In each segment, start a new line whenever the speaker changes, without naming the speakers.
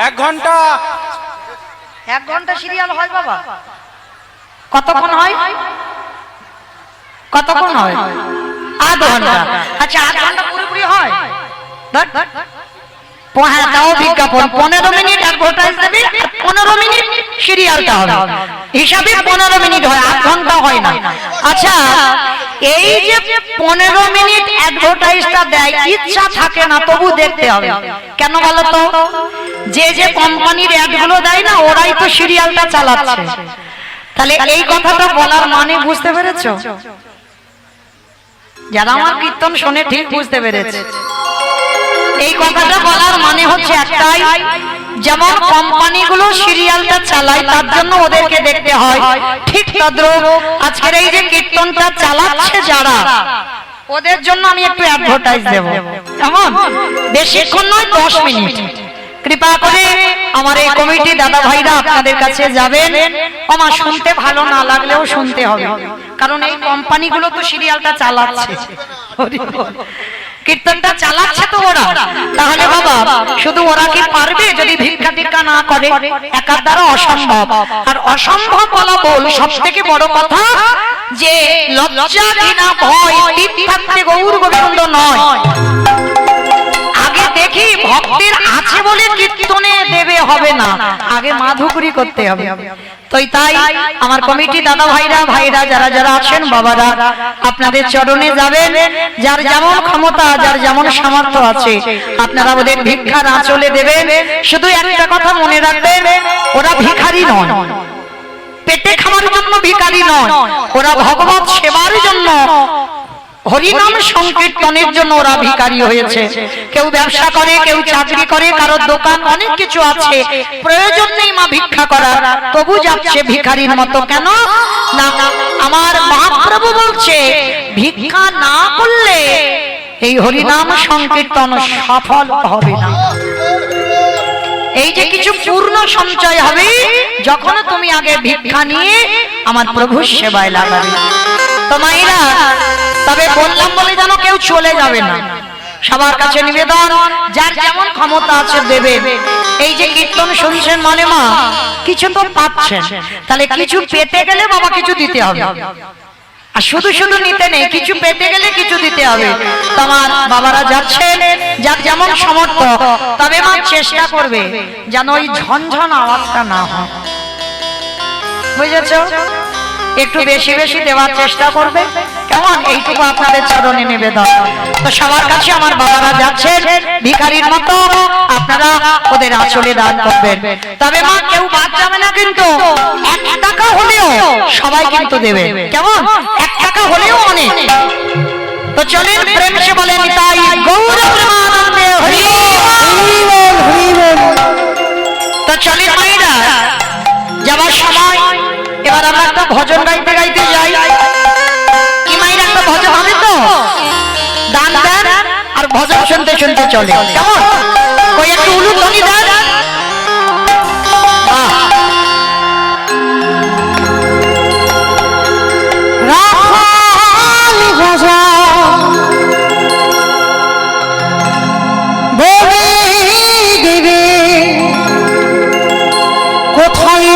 1 ঘন্টা।
1 ঘন্টা সিরিয়াল হয় বাবা? কতক্ষণ হয়? কতক্ষণ হয়? আধ ঘন্টা। আচ্ছা, আধ ঘন্টা পুরোপুরি হয়? হ্যাঁ, তাও বিজ্ঞাপন 15 মিনিট অ্যাডভার্টাইজ দেবে, 15 মিনিট সিরিয়ালটা হবে, হিসাবে 15 মিনিট হয়, আধ ঘন্টা হয় না। আচ্ছা, এই যে 15 মিনিট অ্যাডভার্টাইজটা দেয়, ইচ্ছা থাকে না তবু দেখতে হবে। কেন বলো তো? যে যে কোম্পানির অ্যাডগুলো দেয় না, ওরাই তো সিরিয়ালটা চালাচ্ছে। তাহলে এই কথাটা বলার মানে বুঝতে পেরেছো? যারা আমার কীর্তন শুনে ঠিক বুঝতে পেরেছে। এই কথাটা বলার মানে হচ্ছে একটাই, যেমন কোম্পানিগুলো সিরিয়ালটা চালায় তার জন্য ওদেরকে দেখতে হয়, ঠিক তদ্রুপ আজকের এই যে কীর্তনটা চালাচ্ছে যারা, ওদের জন্য আমি একটু অ্যাডভার্টাইজ দেব। কেমন? বেশিক্ষণ নয়, 10 মিনিট। কৃপা করে আমার এই কমিটি দাদা ভাইরা আপনাদের কাছে যাবেন। আমার শুনতে ভালো না লাগলেও শুনতে হবে, কারণ এই কোম্পানিগুলো তো সিরিয়ালটা চালাচ্ছে, কীর্তনটা চালাচ্ছে তো ওরা। তাহলে বাবা, শুধু ওরা কি পারবে যদি ভিক্ষা টিক্ষা না করে? একার দ্বারা অসম্ভব। আর অসম্ভব বলা বল, সব থেকে বড় কথা যে লজ্জা ঘৃণা ভয় তিন থাকতে গৌর গোবিন্দ নয়। আগে দেখি ভক্তের আছে বলে কীর্তনে দেবে হবে না, আগে মাধুকরী করতে হবে। তাই আমার কমিটি দাদা ভাইরা যারা যারা আছেন বাবারা, আপনাদের চরণে যাবেন। যার যেমন ক্ষমতা, যার যেমন সামর্থ্য আছে, আপনারা ওদের ভিক্ষার আঁচলে দেবেন। শুধু একটা কথা মনে রাখবেন, ওরা ভিখারি নয়, পেটে খাওয়ার জন্য ভিখারি নয়, ওরা ভগবত সেবার জন্য, হরিনাম সংকীর্তনের জন্য ওরা ভিখারি হয়েছে। কেউ ব্যবসা করে, কেউ চাকরি করে, কারোর দোকান, অনেক কিছু আছে, প্রয়োজন নেই মা ভিক্ষা করার, তবু যাচ্ছে ভিখারির মতো। কেন না? আমার মহাপ্রভু বলছে, ভিক্ষা না করলে এই হরিনাম সংকীর্তন সফল হবে না। এই যে কিছু পূর্ণ সঞ্চয় হবে যখন তুমি আগে ভিক্ষা নিয়ে আমার প্রভুর সেবায় লাগাবে। তো মায়েরা, তবে বললাম বলে যেন কেউ চলে যাবে না, সবার কাছে নিবেদন, যার যেমন ক্ষমতা আছে দেবে। এই যে কীর্তন শুনছেন মানে মা কিছু তো পাচ্ছেন, তাহলে কিছু পেতে গেলে বাবা কিছু দিতে হবে। আর শুধু শুধু নিতে নেই, কিছু পেতে গেলে কিছু দিতে হবে। তোমার বাবারা যাচ্ছেন, যার যেমন সামর্থ্য, তবে মা চেষ্টা করবে যেন ওই ঝনঝন আওয়াজটা না হয়, বুঝেছো? একটু বেশি বেশি দেওয়ার চেষ্টা করবে। কেমন? এইটুকু আপনাদের চরণে নিবেদন। তো সবার কাছে আমার বাবারা যাচ্ছেন ভিখারির মতো, আপনারা ওদের আঁচলে দান করবেন। তবে মা কেউ বাদ যাবে না, কিন্তু 1 টাকা হলেও সবাই কিন্তু দেবে। কেমন? 1 টাকা হলেও অনেক। তো চলেন প্রেম সে বলেন তাই গৌর প্রেমানন্দে হরি বল। তো চলেন মায়েরা, যাবার সময় এবার আমরা একটা ভজন গাইতে গাইতে যাই। কি মায়ের একটা ভজন হবে তো, দান দেন আর ভজন শুনতে শুনতে চলে। কেমন? ওই একটু উলুধ্বনি দেন।
কোথায়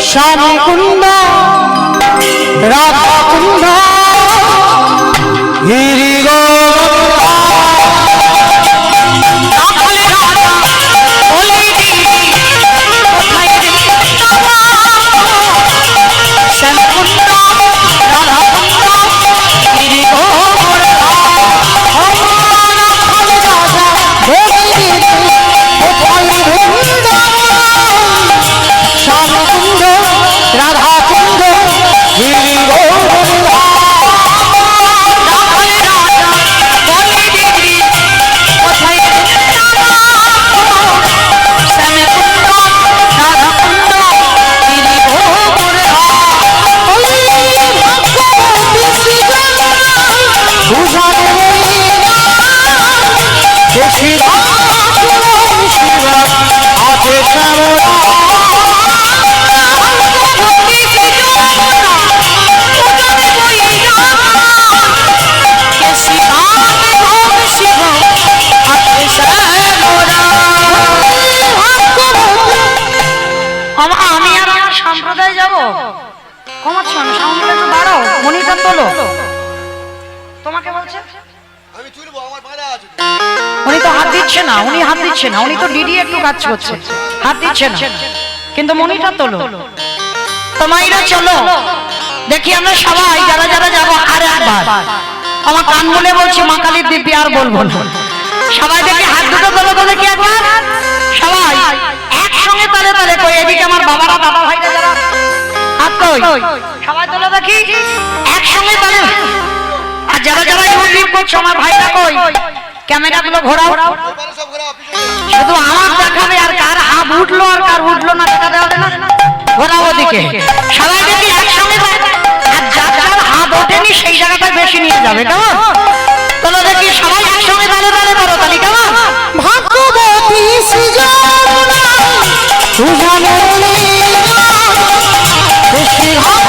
শ্যামকুন্দ রাধাকুন্দ গিরিগো
তোমাকে বলছে
আমি চুলবো, আমার বাঁধা আছে।
উনি তো হাত দিচ্ছে না, উনি হাত দিচ্ছে না, উনি তো ডিডি একটু কাজ করছে, হাত দিচ্ছে না, কিন্তু মনিটা তোলো। তো মাইরা চলো দেখি আমরা সবাই যারা যারা যাবো আর একবার আমার কান বলে বলছি মা কালীর দিব্যি আর বলবো না। সবাই দেখি হাত দুটো তোলো তো দেখি একবার সবাই একসঙ্গে তালে তালে কই। এদিকে আমার বাবারা দাদা ভাইরা যারা হাত কই সবাই তোলো দেখি একসঙ্গে তালে। আর যারা যারা ইউটিউব করছো আমার ভাইরা কই ক্যামেরা গুলো ঘোরাও,
এবারে সব ঘোরা অফিসে।
শুধু আমার দেখাবে আর কার হাত উঠলো আর কার উঠলো না সেটা দেখাবে না, ঘোরাও ওদিকে সবাই দেখি একসঙ্গে। আর যার যার হাত ওঠেনি সেই জায়গাটায় বেশি নিয়ে যাবে, কেমন? চলো দেখি সবাই একসঙ্গে তালে তালে করো তালি, কেমন?
ভাগ্যবতী সৃজনা সুজনে বেশি আসে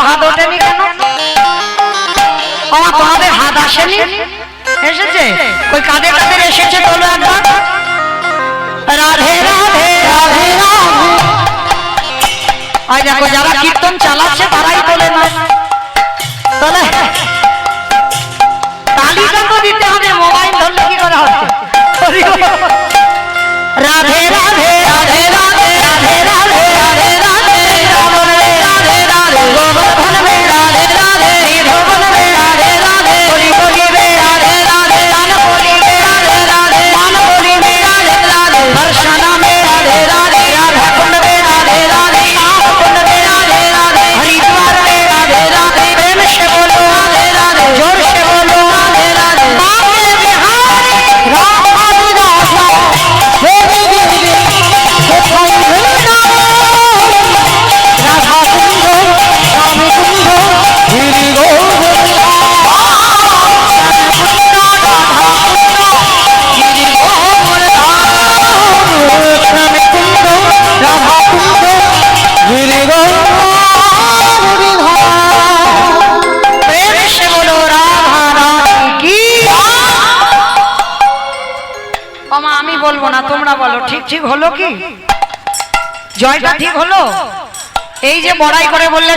হাত ওঠেনি কেন? আমার তোমাদের হাত আসেনি, এসেছে ওই কাদের কাদের এসেছে তোলো একবার। রাধে রাধে রাধে রাধে। আর দেখো যারা কীর্তন চালাচ্ছে তারাই তোলে না, তোলে। তালিকা তো দিতে হবে, মোবাইল ধরলে কি করে হবে? রাধে রাধে রাধে রাধে রাধে রাধে রাধে রাধে রাধে রাধে গোবর্ধন বে রাধে রাধে ধবন বে রাধে রাধে হরি বলি বে রাধে রাধে গান বলি বে রাধে রাধে গান বলি বে রাধে রাধে হর্ষনা বে রাধে রাধে রাধা কুণ্ড বে রাধে রাধে নাম কুণ্ড বে রাধে রাধে হরিদ্বার বে রাধে রাধে প্রেম से बोलो राधे राधे जोर से बोलो राधे राधे बाबे बिहारी राम हरिदास देवी देवी कोई राधा कुंड राम कुंड गिरि আমি বলবো না, তোমরা বলো ঠিক ঠিক হলো কি? জয়টা ঠিক হলো? এই যে বড়াই করে বললে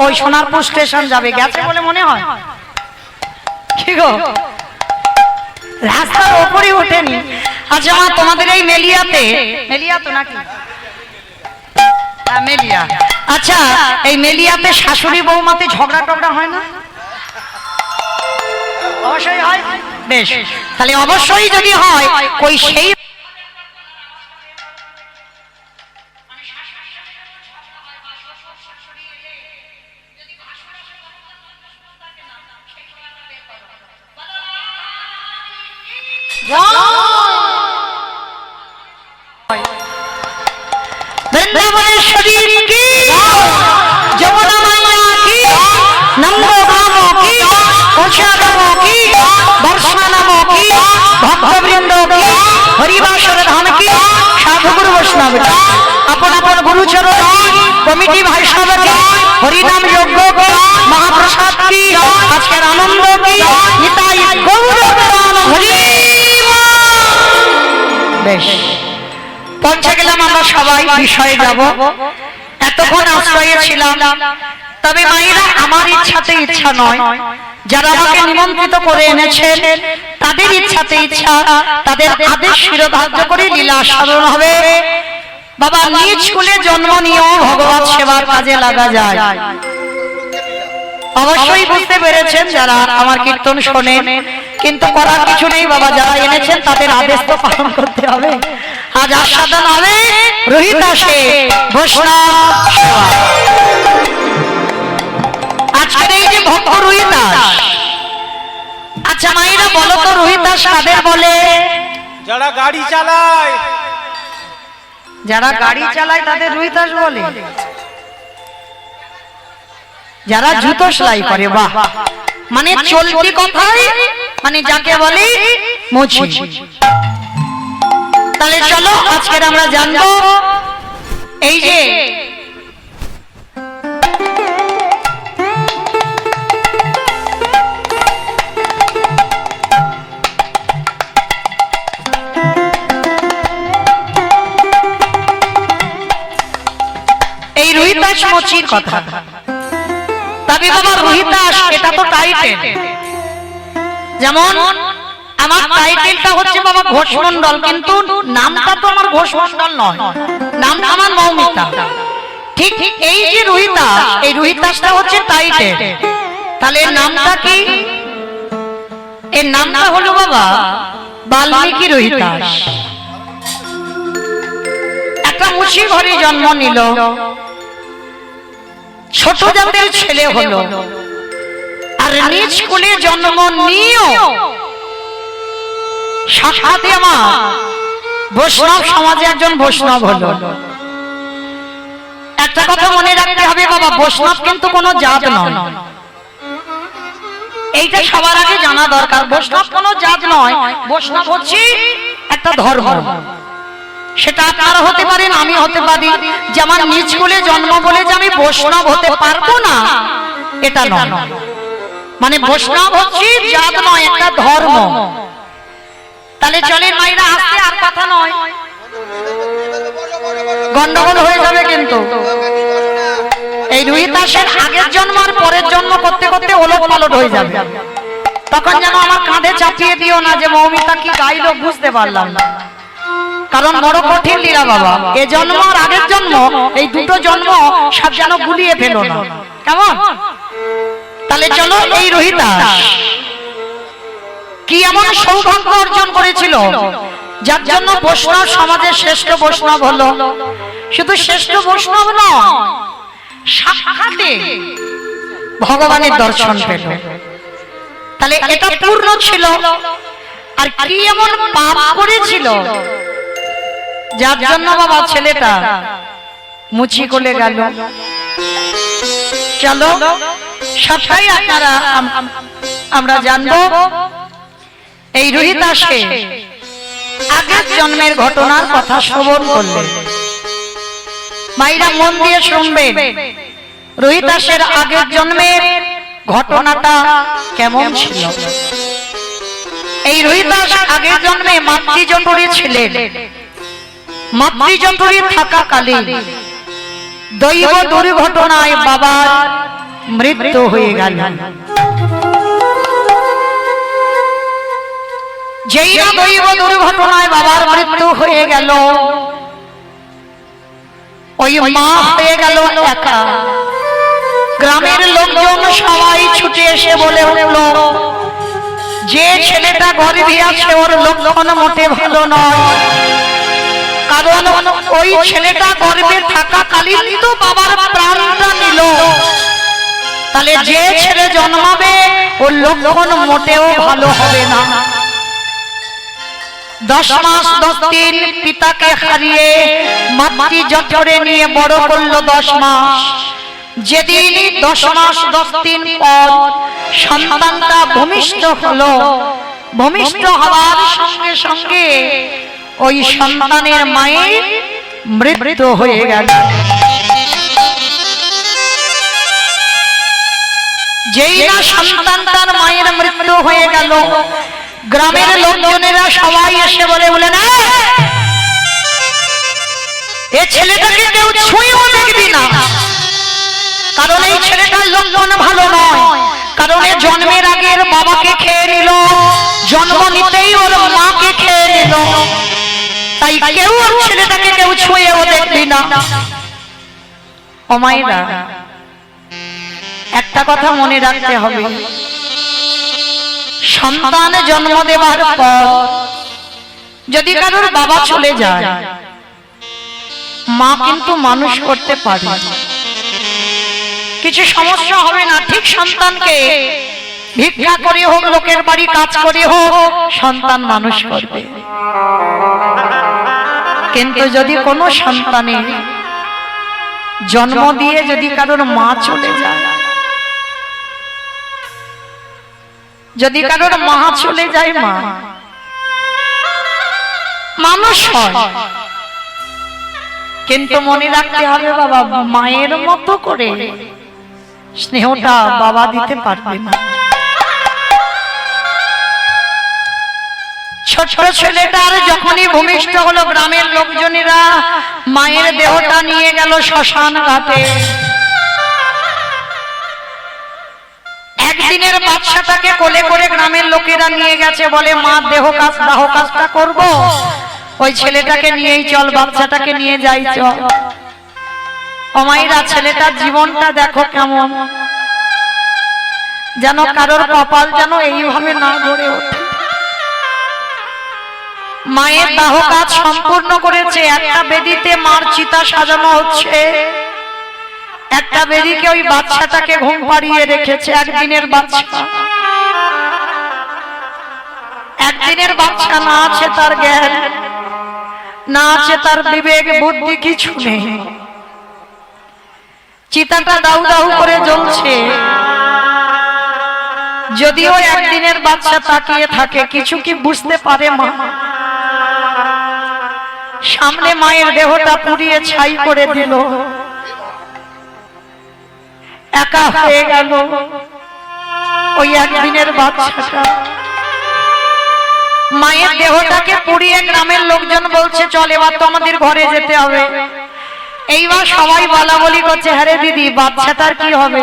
ওই সোনারপুর স্টেশন যাবে, গেছে বলে মনে হয় কি গো? রাস্তার ওপরই ওঠেনি। আচ্ছা মা তোমাদের এই মেলিয়াতে, মেলিয়া তো নাকি? হ্যাঁ মেলিয়া। আচ্ছা এই মেলিয়াতে শাশুড়ি বৌমাতে ঝগড়া টগড়া হয় না? অবশ্যই হয়। বেশ, তাহলে অবশ্যই যদি হয় কই সেই বৃন্দাবনেশ্বরী কি, যমুনা মাইয়া কি, নন্দগাম কি, কোশাগাম কি, বর্ষানাম কি, ভক্তবৃন্দ কি, হরিবাসর ধাম কি, সাধুগুরু বৈষ্ণব কি, আপন আপন গুরুচরণ কি, কমিটি ভাই সব কি, হরিনাম যজ্ঞ কি, মহাপ্রসাদ কি, আজকের আনন্দ কি, নিতাই গৌর হরি। বেশ, পৌঁছে গেলাম আমরা সবাই বিষয়ে যাব। এতক্ষণ আশ্রয়ে ছিলাম, তবে মায়েরা আমার ইচ্ছাতে ইচ্ছা নয়, যারা আমাকে নিমন্ত্রিত করে এনেছেন তাদের ইচ্ছাতে ইচ্ছা, তাদের আদেশ শিরোধার্য করে লীলা সাধন হবে। বাবা নিজ কুলে জন্ম নিয়েও ভগবত সেবার কাজে লাগা যায়। অবশ্যই বুঝতে পেরেছেন যারা আমার কীর্তন শোনেন, কিন্তু করার কিছু নেই বাবা, যারা এনেছেন তাদের আদেশ তো পালন করতে হবে। আজ আস্বাদন হবে রোহিদাসে বৈষ্ণব সেবা। আজকের এই যে ভক্ত রোহিদাস মায়েরা বলো তো রোহিতাস কাদের বলে?
যারা গাড়ি চালায়।
যারা গাড়ি চালায় তাদের রোহিতাস বলে। যারা জুতো সেলাই করে, বাহ, মানে চলতি কথাই, মানে যাকে বলে মুচি। তাহলে চলো আজকের আমরা জানবো এই যে এই রোহিতাস মুচির কথা। তবে বাবা রোহিতাস এটা তো টাইটেল, যেমন আমার টাইটেলটা হচ্ছে বাবা ঘোষমণ্ডল, কিন্তু নামটা তো আমার ঘোষমণ্ডল নয়, নামটা আমার মৌমিতা। ঠিক ঠিক এই যে রোহিতাস, এই রোহিতাসটা হচ্ছে টাইটেল। তাহলে এর নামটা কি? এর নামটা হলো বাবা বাল্মীকি রোহিতাস। একটা মুচি ঘরে জন্ম নিল, ছোট জাতের ছেলে হলো, আর নিজ কুলে জন্ম নিয়েও সাক্ষাতে আমার বৈষ্ণব সমাজে একজন বৈষ্ণব হলো। একটা কথা মনে রাখতে হবে বাবা, বৈষ্ণব কিন্তু কোনো জাত নয়, এইটা সবার আগে জানা দরকার। বৈষ্ণব কোনো জাত নয়, বৈষ্ণব হচ্ছে একটা ধর্ম। সেটা আপনারা হতে পারেন, আমি হতে পারি। যে আমার নিজ কুলে জন্ম বলে যে আমি বৈষ্ণব হতে পারবো না, এটা নয়। মানে বৈষ্ণব হচ্ছে জাত নয়, একটা ধর্ম। তাহলে চলেন মাইরা আসতে, আর কথা নয়, গন্ডগোল হয়ে যাবে কিন্তু। এই রোহিতাসের আগের জন্ম আর পরের জন্ম করতে করতে ওলট পালট হয়ে যাবে। তখন যেন আমার কাঁধে চাপিয়ে দিও না যে মৌমিতা কি গাইলো, বুঝতে পারলাম না। কারণ বড় কঠিন লীলা বাবা, এ জন্ম আর আগের জন্ম, এই দুটো জন্ম সব যেন গুলিয়ে ফেলো না, কেমন? তাহলে চলো, এই রোহিতাস কি এমন সৌভাগ্য অর্জন করেছিল যার জন্য বৈষ্ণব সমাজের শ্রেষ্ঠ বৈষ্ণব হলো। শুধু শ্রেষ্ঠ বৈষ্ণব নয়, সাক্ষাতে ভগবানের দর্শন পেল। তাহলে এটা পূর্ণ ছিল। আর কি এমন পাপ করেছিল যার জন্য বাবা ছেলেটা মুচি কোলে গেল? চলো সবটাই আপনারা আমরা জানবো। এই রোহিতাসকে আগের জন্মের ঘটনার কথা শ্রবণ করলেন। মাইরা মন দিয়ে শুনবেন, রোহিতাসের আগের জন্মের ঘটনাটা কেমন ছিল। এই রোহিতাস আগের জন্মে মাতৃজঠরে ছিলেন। মাতৃজঠরে থাকাকালীন দৈব দুর্ঘটনায় বাবার মৃত্যু হয়ে গেল। যেই না দৈব দুর্ঘটনায় বাবার মৃত্যু হয়ে গেল, ওই মা হয়ে গেল একা। গ্রামের লোকজন সবাই ছুটে এসে বলে উঠল, যে ছেলেটা গর্ভে আছে ওর লক্ষণ মোটে ভালো নয়। কারণ ওই ছেলেটা গর্ভে থাকাকালীন তো বাবার প্রাণটা নিল। তাহলে যে ছেলে জন্মাবে ওর লক্ষণ মোটেও ভালো হবে না। 10 মাস 10 দিন পিতাকে হারিয়ে মাতৃ জঠরে নিয়ে বড় করলো 10 মাস। যেদিন 10 মাস 10 দিন পর সন্তানটা ভূমিষ্ঠ হলো, ভূমিষ্ঠ হওয়ার সঙ্গে সঙ্গে ওই সন্তানের মায়ের মৃত্যু হয়ে গেল। যেই না সন্তানটার মায়ের মৃত্যু হয়ে গেল, গ্রামের লোকজনেরা সবাই এসে বলে না, এ ছেলেটাকে কেউ ছুঁয়েও দেখবি না। কারণ এই ছেলেটার লক্ষণ ভালো নয়। কারণ এ জন্মের আগের বাবাকে খেয়ে নিল, জন্ম নিতেই ওর মাকে খেয়ে নিল। তাই কেউ ওর ছেলেটাকে কেউ ছুঁয়েও দেখবি না। ও মায়েরা, একটা কথা মনে রাখতে হবে, সন্তান জন্ম দেওয়ার পর যদি কারোর বাবা চলে যায়, মা কিন্তু মানুষ করতে পারে, কিছু সমস্যা হবে না। ঠিক সন্তানকে ভিক্ষা করে হোক, লোকের বাড়ি কাজ করে হোক, সন্তান মানুষ করবে। কিন্তু যদি কোনো সন্তানের জন্ম দিয়ে যদি কারোর মা চলে যায়, যদি কারোর মা চলে যায়, মা মানুষ হয়, কিন্তু মনে রাখতে হবে বাবা, মায়ের মতো করে স্নেহটা বাবা দিতে পারবে না। ছোট ছেলেটার যখনই ভূমিষ্ঠ হলো, গ্রামের লোকজনেরা মায়ের দেহটা নিয়ে গেল শ্মশান ঘাটে। একদিনের বাচ্চাটাকে কোলে করে গ্রামের লোকেরা নিয়ে গেছে, বলে মা দাহ কাজটা করবো, ওই ছেলেটাকে নিয়েই চল, বাচ্চাটাকে নিয়ে যাই চল। অমাইরা ছেলেটার জীবনটা দেখো কেমন, যেন কারোর কপাল যেন এইভাবে না গড়ে ওঠে। মায়ের দাহ কাজ সম্পূর্ণ করেছে, একটা বেদিতে মার চিতা সাজানো হচ্ছে, একটা বেদিকে ওই বাচ্চাটাকে ঘুম পাড়িয়ে রেখেছে। একদিনের বাচ্চা, একদিনের বাচ্চা, না আছে তার জ্ঞান, না আছে তার বিবেক বুদ্ধি, কিছু নেই। চিতাটা দাউ দাউ করে জ্বলছে, যদিও একদিনের বাচ্চা তাকিয়ে থাকে, কিছু কি বুঝতে পারে মা? সামনে মায়ের দেহটা পুড়িয়ে ছাই করে দিল, একা হয়ে গেল ওই একদিনের বাচ্চাটা। মায়ের দেহটাকে পুড়িয়ে গ্রামের লোকজন বলছে চল এবার তো আমাদের ঘরে যেতে হবে। এইবার সবাই বলা বলি করছে, হ্যাঁ রে দিদি, বাচ্চাটার কি হবে?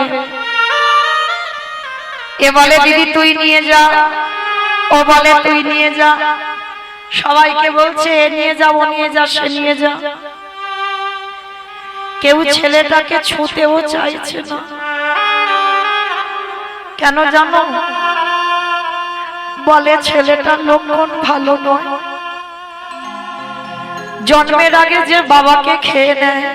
এ বলে দিদি তুই নিয়ে যা, ও বলে তুই নিয়ে যা, সবাইকে বলছে এ নিয়ে যা, ও নিয়ে যা, সে নিয়ে যা। কেউ ছেলেটাকে ছুঁতেও চাইছে না। কেন জানো? বলে ছেলেটার লক্ষণ ভালো নয়, জন্মের আগে যে বাবাকে খেয়ে নেয়,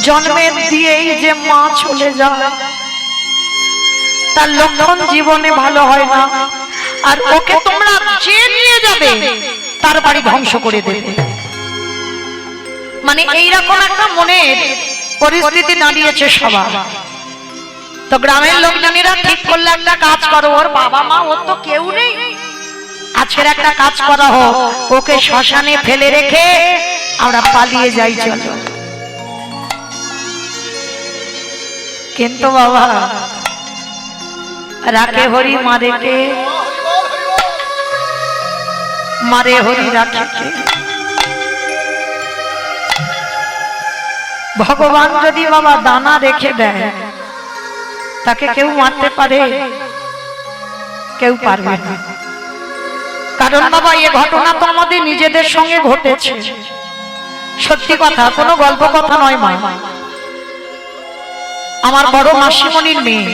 জন্মের দিয়েই যে মা চলে যায়, তার লক্ষণ জীবনে ভালো হয় না। আর ওকে তোমরা যে নিয়ে যাবে তার বাড়ি ধ্বংস করে দেবে, মানে এইরকম একটা মনের পরিস্থিতি দাঁড়িয়েছে সবার। তো গ্রামের লোকজনেরা ঠিক করলে একটা কাজ করো, ওর বাবা মা ওর তো কেউ নেই, আজকের একটা কাজ করা হোক, ওকে শ্মশানে ফেলে রেখে আমরা পালিয়ে যাই চলো। কিন্তু বাবা, রাখে হরি মারে কে, মারে হরি রাখে কে? ভগবান যদি বাবা দানা রেখে দেয়, তাকে কেউ মারতে পারে? কেউ পারবে না। কারণ বাবা এই ঘটনা তো আমাদের নিজেদের সঙ্গে ঘটেছে, সত্যি কথা, কোনো গল্প কথা নয়। মা, আমার বড় মাসিমণির মেয়ে,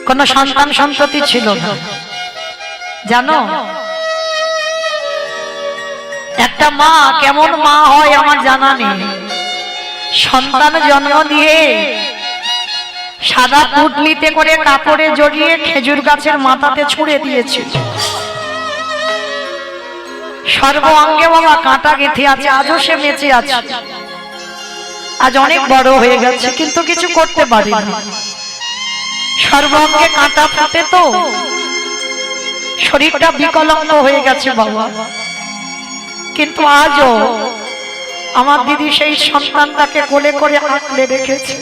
কোনো সন্তান সন্ততি ছিল না, জানো? একটা মা কেমন মা হয় আমার জানা নেই। সন্তান জন্ম দিয়ে সাদা পুটলিতে করে কাপড়ে জড়িয়ে খেজুর গাছের মাথাতে ছুঁড়ে দিয়েছে। সর্বাঙ্গে বাবা কাঁটা গেঁথে আছে, আজও সে বেঁচে আছে। আজ অনেক বড় হয়ে গেছে, কিন্তু কিছু করতে পারি না। সর্বাঙ্গে কাঁটা ফাটে তো শরীরটা বিকলাঙ্গ হয়ে গেছে বাবা। কিন্তু আজও আমার দিদি সেই সন্তানটাকে কোলে করে আঁকলে রেখেছে।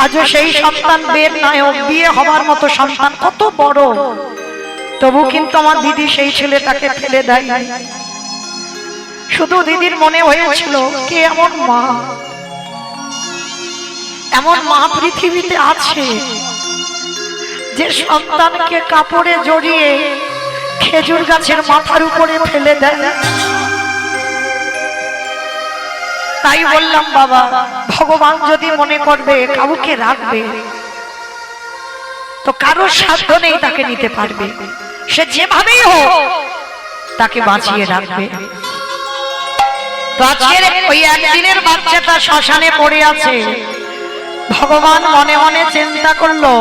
আজও সেই সন্তান বের নায়ক, বিয়ে হবার মতো সন্তান, কত বড়, তবু কিন্তু আমার দিদি সেই ছেলেটাকে ফেলে দেয়। শুধু দিদির মনে হয়েছিল কে এমন মা, এমন মা পৃথিবীতে আছে যে সন্তানকে কাপড়ে জড়িয়ে খেজুর গাছের মাথার উপরে ফেলে দেয়। তাই বললাম বাবা, ভগবান যদি মনে করবে কাউকে রাখবে, তো কারোর সাধ্য নেই তাকে নিতে পারবে। সে যেভাবেই হোক তাকে বাঁচিয়ে রাখবে। তো আজকের ওই একদিনের বাচ্চাটা শ্মশানে পড়ে আছে, ভগবান মনে মনে চিন্তা করলো,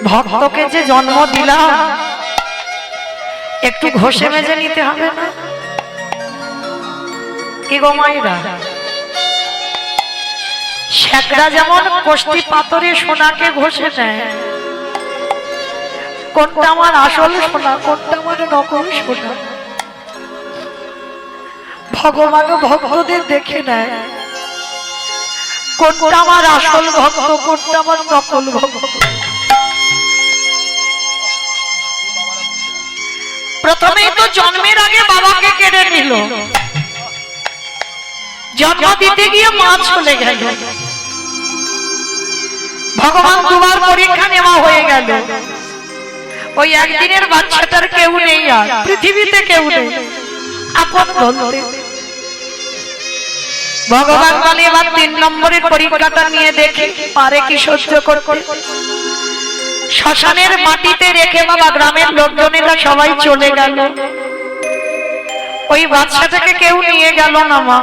ভক্তকে যে জন্ম দিলাম একটু ঘষে মেজে নিতে হবে না? কি গো মায়েরা, শেখরা যেমন কষ্টি পাথরে সোনাকে ঘষে নেয়, কোনটা আমার আসল সোনা, কোনটা আমার নকল সোনা, ভগবান ভক্তদের দেখে নেয় কোনটা আমার আসল ভক্ত, কোনটা আমার নকল ভক্ত। প্রথমেই তো জন্মের আগে বাবাকে কেড়ে নিল, জন্ম দিতে গিয়ে মা চলে গেল, ভগবান দুবার পরীক্ষা নেওয়া হয়ে গেল, ওই একদিনের বাচ্চাটার কেউ নেই, আর পৃথিবীতে কেউ নেই আপন বলতে। ভগবান বলে এবার 3 নম্বরের পরীক্ষাটা নিয়ে দেখে পারে কি সহ্য করতে। শ্মশানের মাটিতে রেখে বাবা গ্রামের লোকজনেরা সবাই চলে গেল, ওই বাচ্চাটাকে কেউ নিয়ে গেল না। মা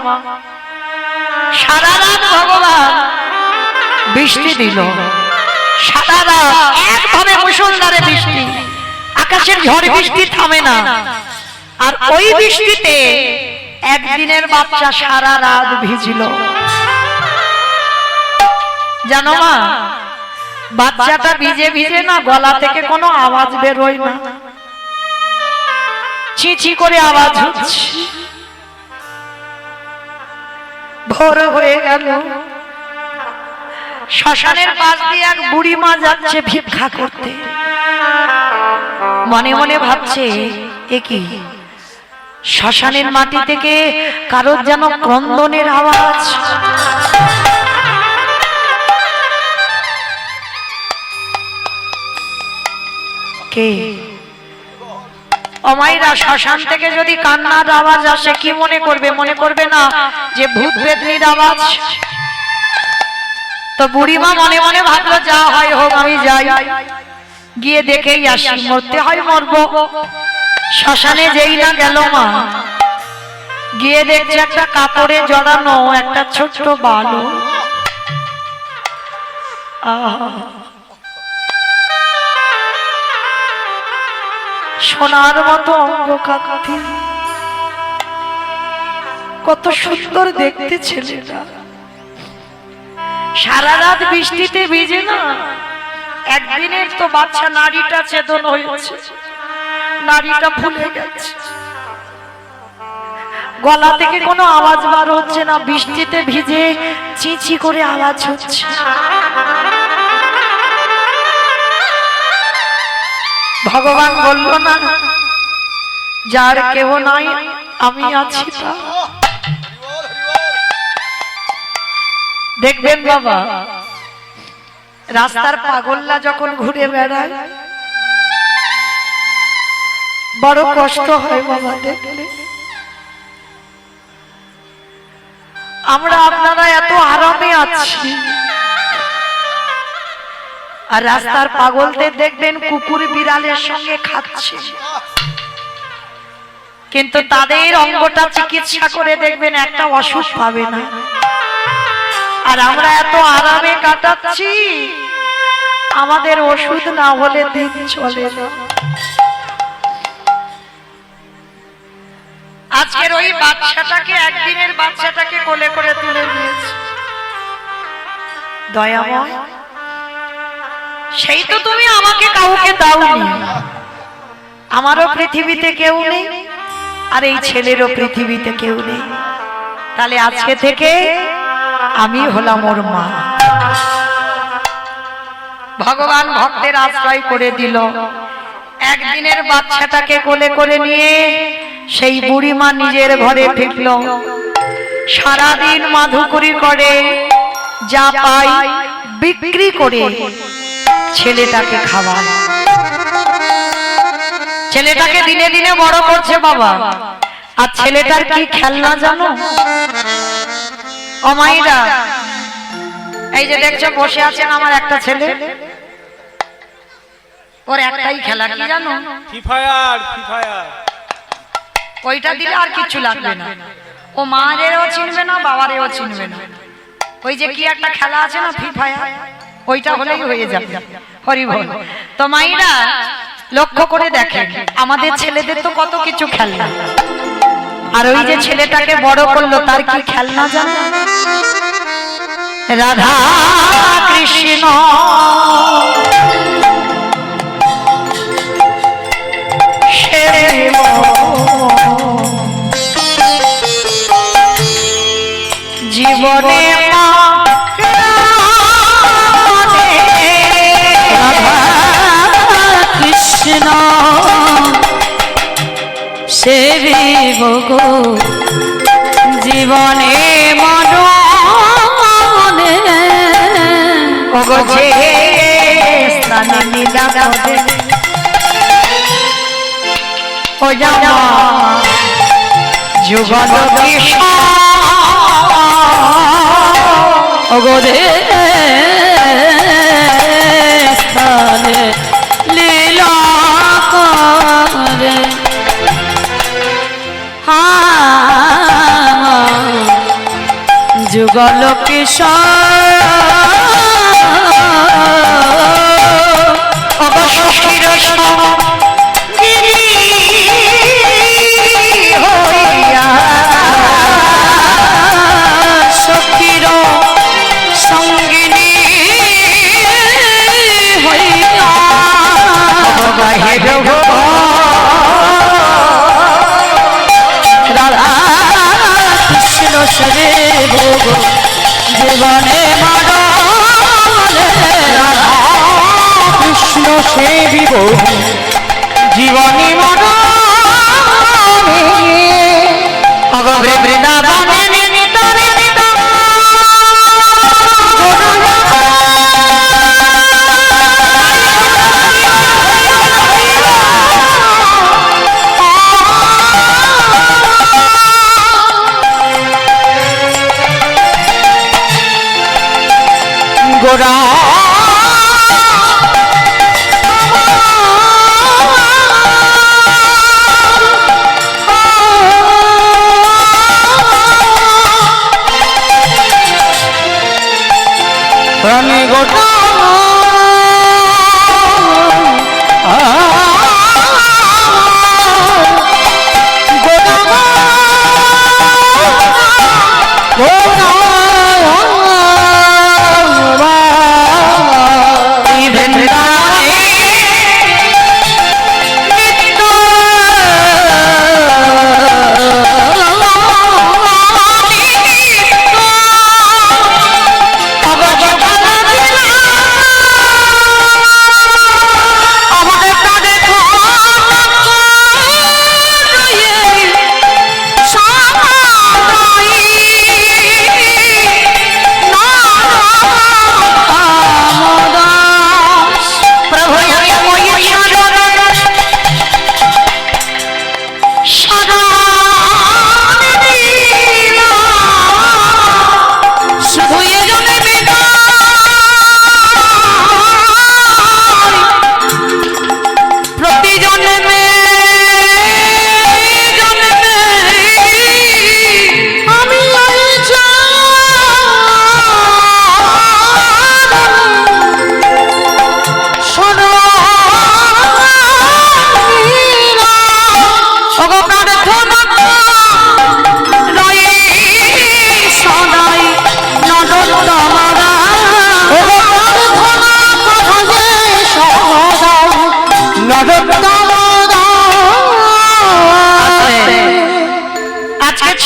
সারা রাত ভগবান বৃষ্টি দিল, সারা রাত একভাবে মুষলধারে বৃষ্টি, আকাশের ঝড় বৃষ্টি থামে না। আর ওই বৃষ্টিতে একদিনের বাচ্চা সারা রাত ভিজল। জানো মা, বাচ্চাটা ভিজে ভিজে না গলা থেকে কোনো আওয়াজ বেরোয় না, ছি করে আওয়াজ হচ্ছে। ভোর হয়ে গেল, শ্মশানের পাশ দিয়ে এক বুড়ি মা যাচ্ছে ভিক্ষা করতে, মনে মনে ভাবছে এ কি, শ্মশানের মাটি থেকে কারোর যেন ক্রন্দনের আওয়াজ। কে? অমাইরা শ্মশান থেকে যদি কান্নার আওয়াজ আসে কি মনে করবে? মনে করবে না যে ভূত বেদনির আওয়াজ? তো বুড়িমা মনে মনে ভাবলো যা হয় হোক আমি যাই, গিয়ে দেখেই আসি, মরতে হয় মরবো। শ্মশানে যেই না গেল মা, গিয়ে দেখছে একটা কাপড়ে জড়ানো একটা ছোট্ট বালক। সোনার মতো অঙ্গ কাঁথি, কত সুন্দর দেখতে ছেলেটা। সারা রাত বৃষ্টিতে ভিজে না, একদিনের তো বাচ্চা, নাড়িটা ছেদন হয়েছে, নাড়িটা ফুলে গেছে, গলা থেকে কোনো আওয়াজ বার হচ্ছে না, বৃষ্টিতে ভিজে চিঁচি করে আওয়াজ হচ্ছে। ভগবান বলল না যার কেহ নাই আমি আছি তা। দেখবেন বাবা, রাস্তার পাগলরা যখন ঘুরে বেড়ায় বড় কষ্ট হয় বাবা দেখলে। আমরা আপনারা এত আরামে আছি, আর রাস্তার পাগলদের দেখবেন কুকুর বিড়ালের সঙ্গে খাচ্ছে, কিন্তু তাদের অঙ্গটা চিকিৎসা করে দেখবেন একটা অসুখ পাবে না। আর আমরা এত আরামে কাটাচ্ছি, আমাদের ওষুধ না হলে দিন চলে না। আজকের ওই বাচ্চাটাকে, একদিনের বাচ্চাটাকে কোলে করে তুলে নিয়েছে দয়াময়, সেই তো তুমি আমাকে কাউকে দাওনি, আমারও পৃথিবীতে কেউ নেই, আর এই ছেলেরও পৃথিবীতে কেউ নেই, তাহলে আজকে থেকে আমি হলাম ওর মা। ভগবান ভক্তের আশ্রয় করে দিল, একদিনের বাচ্চাটাকে কোলে করে নিয়ে সেই বুড়িমা নিজের ঘরে ফিরল। সারাদিন মাধুকরী করে, যা পাই বিক্রি করে ছেলেটাকে খাওয়ায়, ছেলেটাকে দিনে দিনে বড় করছে বাবা। আর ছেলেটার কি খেলনা জানো অমাইরা? এই যে দেখছো বসে আছেন আমার একটা ছেলে, ওর একটাই খেলা কি জানো?
Free fire.
ওইটা দিলে আর কিছু লাগবে না, ও মায়েরও চিনবে না বাবারেও চিনবে না, ওই যে কি একটা খেলা আছে না ফ্রি ফায়ার, ওইটা হলেই হয়ে যাবে। হরি বল। তো মাইরা লক্ষ্য করে দেখেন, আমাদের ছেলেদের তো কত কিছু খেলনা, আর ওই যে ছেলেটাকে বড় করলো তার কি খেলনা জানো? রাধা কৃষ্ণ জীবনে
কৃষ্ণ সেবিব গো জীবনে মরণে
ওগো যে স্থানে নিদানে ও জানা যুগল কৃষ্ণ
ওগো রে স্থানে লীলা করে যুগল কিশোর
অবশির গিরি হইয়া
সখীর সঙ্গিনী হইয়া
বাহির
রাধা কৃষ্ণ সেবে ভোগ জীবনে মরণে রাধা কৃষ্ণ সেবিব জীবনে মরণে
অগভৃ বৃন্দাবনে নিতরে
গোরা প্রাণী গোটা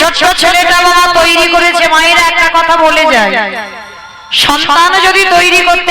ছোট ছেলেটা বাবা তৈরি করেছে, মায়েরা একটা কথা বলে যায়, সন্তান যদি তৈরি করতে